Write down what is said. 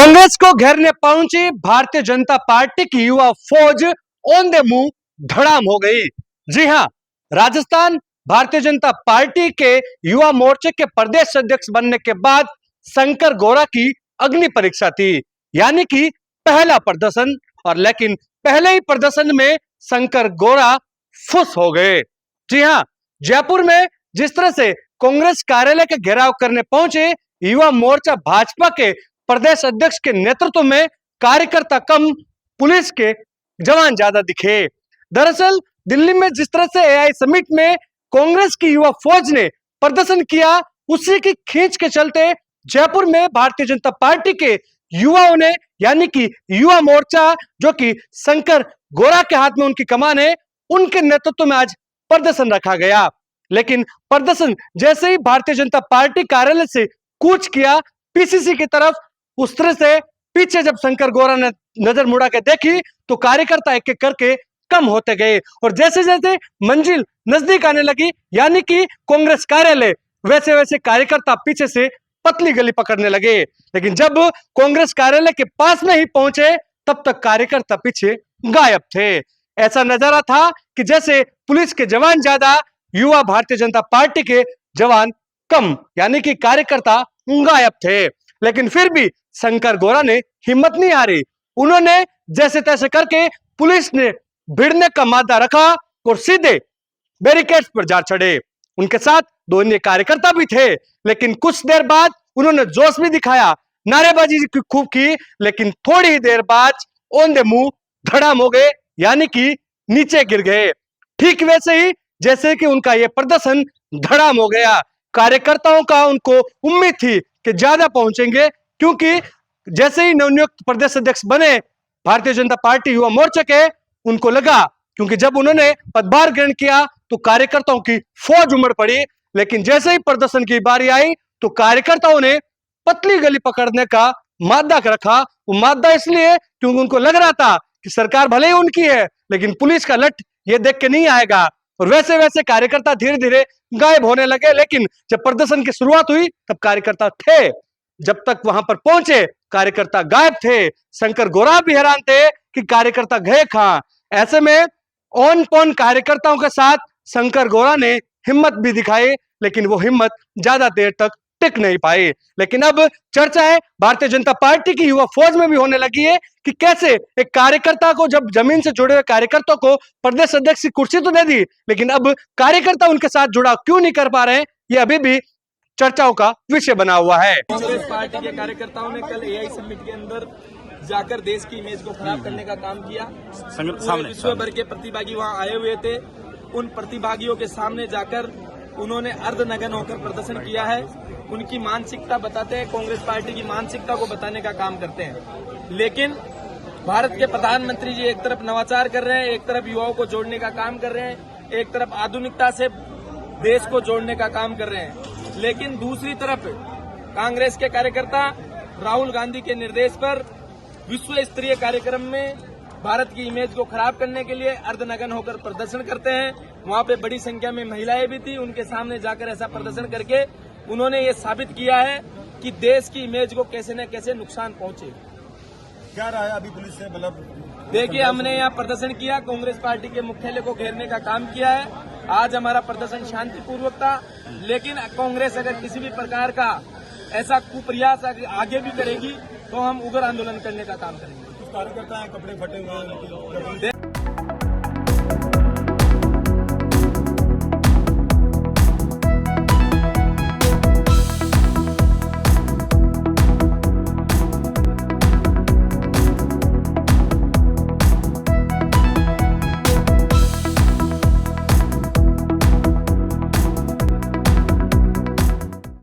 कांग्रेस को घेरने पहुंची भारतीय जनता पार्टी की युवा फौज ऑन द मूव धड़ाम हो गई। जी हां, राजस्थान भारतीय जनता पार्टी के युवा मोर्चे के प्रदेश अध्यक्ष बनने के बाद शंकर गौरा की अग्नि परीक्षा थी, यानी कि पहला प्रदर्शन। और लेकिन पहले ही प्रदर्शन में शंकर गौरा फुस हो गए। जी हां, जयपुर में जिस तरह से कांग्रेस कार्यालय का घेराव करने पहुंचे युवा मोर्चा भाजपा के प्रदेश अध्यक्ष के नेतृत्व में कार्यकर्ता कम, पुलिस के जवान ज्यादा दिखे। दरअसल दिल्ली में जिस तरह से एआई समिट में कांग्रेस की युवा फौज ने प्रदर्शन किया, उसी की खींच के चलते जयपुर में भारतीय जनता पार्टी के युवाओं ने, यानी कि युवा मोर्चा जो कि शंकर गौरा के हाथ में उनकी कमान है, उनके नेतृत्व में आज प्रदर्शन रखा गया। लेकिन प्रदर्शन जैसे ही भारतीय जनता पार्टी कार्यालय से कूच किया पीसीसी की तरफ, उस तरह से पीछे जब शंकर गौरा ने नजर मुड़ा के देखी तो कार्यकर्ता एक एक करके कम होते गए और जैसे जैसे मंजिल नजदीक आने लगी, यानी कि कांग्रेस कार्यालय, वैसे वैसे कार्यकर्ता पीछे से पतली गली पकड़ने लगे। लेकिन जब कांग्रेस कार्यालय के पास में ही पहुंचे तब तक कार्यकर्ता पीछे गायब थे। ऐसा नजारा था कि जैसे पुलिस के जवान ज्यादा, युवा भारतीय जनता पार्टी के जवान कम, यानी कि कार्यकर्ता गायब थे। लेकिन फिर भी शंकर गौरा ने हिम्मत नहीं हारी। उन्होंने जैसे तैसे करके पुलिस ने भिड़ने का मादा रखा और सीधे बैरिकेड्स पर जा चढ़े। उनके साथ दो अन्य कार्यकर्ता भी थे, लेकिन कुछ देर बाद उन्होंने जोश भी दिखाया, नारेबाजी खूब की, लेकिन थोड़ी ही देर बाद ऑन द मूव धड़ाम हो गए, यानी कि नीचे गिर गए। ठीक वैसे ही जैसे कि उनका यह प्रदर्शन धड़ाम हो गया। कार्यकर्ताओं का उनको उम्मीद थी कि ज्यादा पहुंचेंगे, क्योंकि जैसे ही नवनियुक्त प्रदेश अध्यक्ष बने भारतीय जनता पार्टी युवा मोर्चा के, उनको लगा, क्योंकि जब उन्होंने पदभार ग्रहण किया तो कार्यकर्ताओं की फौज उमड़ पड़ी। लेकिन जैसे ही प्रदर्शन की बारी आई तो कार्यकर्ताओं ने पतली गली पकड़ने का मादा रखा। वो मादा इसलिए क्योंकि उनको लग रहा था कि सरकार भले ही उनकी है, लेकिन पुलिस का लट ये देख के नहीं आएगा। और वैसे वैसे कार्यकर्ता धीरे धीरे गायब होने लगे। लेकिन जब प्रदर्शन की शुरुआत हुई तब कार्यकर्ता थे, जब तक वहां पर पहुंचे कार्यकर्ता गायब थे। शंकर गौरा भी हैरान थे कि कार्यकर्ता गए कहां। ऐसे में ऑन पॉन कार्यकर्ताओं के साथ शंकर गौरा ने हिम्मत भी दिखाई, लेकिन वो हिम्मत ज्यादा देर तक टिक नहीं पाई। लेकिन अब चर्चा है भारतीय जनता पार्टी की युवा फौज में भी होने लगी है कि कैसे एक कार्यकर्ता को, जब जमीन से जुड़े हुए कार्यकर्ता को प्रदेश अध्यक्ष की कुर्सी तो दे दी, लेकिन अब कार्यकर्ता उनके साथ जुड़ाव क्यों नहीं कर पा रहे हैं, ये अभी भी चर्चाओं का विषय बना हुआ है। कांग्रेस पार्टी के कार्यकर्ताओं ने कल एआई समिट के अंदर जाकर देश की इमेज को खराब करने का काम किया। विश्व भर के प्रतिभागी वहां आए हुए थे। उन प्रतिभागियों के सामने जाकर उन्होंने अर्धनग्न होकर प्रदर्शन किया है। उनकी मानसिकता बताते हैं, कांग्रेस पार्टी की मानसिकता को बताने का काम करते हैं। लेकिन भारत के प्रधानमंत्री जी एक तरफ नवाचार कर रहे हैं, एक तरफ युवाओं को जोड़ने का काम कर रहे हैं, एक तरफ आधुनिकता से देश को जोड़ने का काम कर रहे हैं। लेकिन दूसरी तरफ कांग्रेस के कार्यकर्ता राहुल गांधी के निर्देश पर विश्व स्तरीय कार्यक्रम में भारत की इमेज को खराब करने के लिए अर्धनग्न होकर प्रदर्शन करते हैं। वहां पे बड़ी संख्या में महिलाएं भी थी। उनके सामने जाकर ऐसा प्रदर्शन करके उन्होंने ये साबित किया है कि देश की इमेज को कैसे न कैसे नुकसान पहुंचे। क्या रहा है अभी पुलिस से, मतलब देखिए, हमने यहाँ प्रदर्शन किया, कांग्रेस पार्टी के मुख्यालय को घेरने का काम किया है। आज हमारा प्रदर्शन शांतिपूर्वक था, लेकिन कांग्रेस अगर किसी भी प्रकार का ऐसा कुप्रयास आगे भी करेगी तो हम उग्र आंदोलन करने का काम करेंगे। कुछ कार्यकर्ता हैं कपड़े फटे हुए हैं।